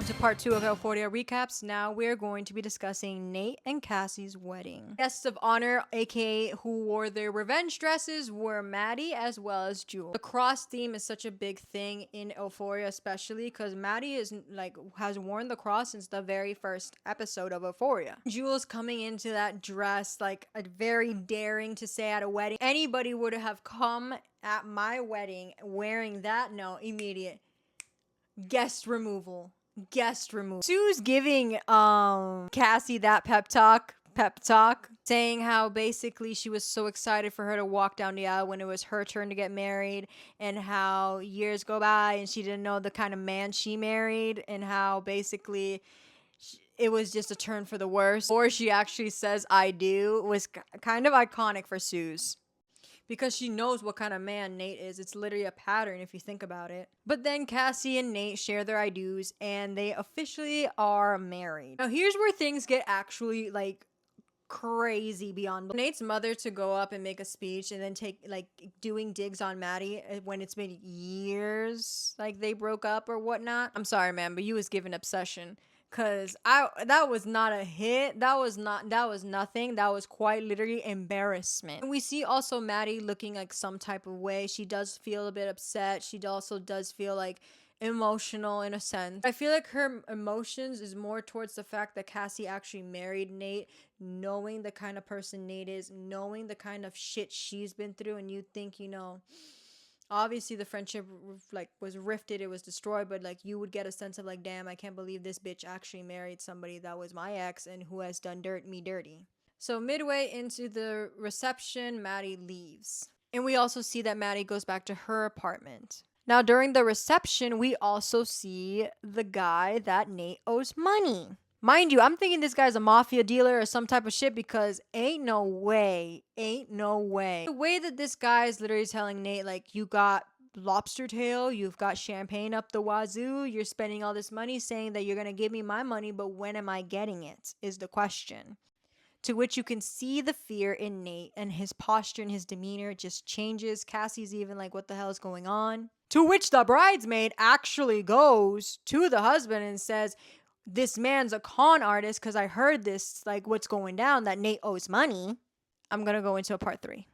to part 2 of Euphoria Recaps. Now we're going to be discussing Nate and Cassie's wedding. Guests of honor, aka who wore their revenge dresses, were Maddie as well as Jewel. The cross theme is such a big thing in Euphoria, especially because Maddie has worn the cross since the very first episode of Euphoria. Jewel's coming into that dress like a very daring to say at a wedding. Anybody would have come at my wedding wearing that. No, immediate guest removal. Sue's giving Cassie that pep talk, saying how basically she was so excited for her to walk down the aisle when it was her turn to get married, and how years go by and she didn't know the kind of man she married, and how basically it was just a turn for the worse. Or she actually says I do was kind of iconic for Sue's, because she knows what kind of man Nate is. It's literally a pattern if you think about it. But then Cassie and Nate share their I do's and they officially are married. Now here's where things get actually like crazy beyond. Nate's mother to go up and make a speech and then take like doing digs on Maddie when it's been years like they broke up or whatnot. I'm sorry, man, but you was given obsession. Cause that was not a hit. That was nothing. That was quite literally embarrassment. And we see also Maddie looking like some type of way. She does feel a bit upset. She also does feel like emotional in a sense. I feel like her emotions is more towards the fact that Cassie actually married Nate, knowing the kind of person Nate is, knowing the kind of shit she's been through, and you think, you know, obviously the friendship like was rifted, it was destroyed, but like you would get a sense of like, damn, I can't believe this bitch actually married somebody that was my ex and who has done me dirty. So midway into the reception, Maddie leaves, and we also see that Maddie goes back to her apartment. Now during the reception, we also see the guy that Nate owes money. Mind you, I'm thinking this guy's a mafia dealer or some type of shit, because ain't no way. The way that this guy is literally telling Nate, like, you got lobster tail, you've got champagne up the wazoo, you're spending all this money saying that you're gonna give me my money, but when am I getting it, is the question. To which you can see the fear in Nate, and his posture and his demeanor just changes. Cassie's even like, what the hell is going on? To which the bridesmaid actually goes to the husband and says, this man's a con artist, because I heard this, like what's going down, that Nate owes money. I'm gonna go into a part 3.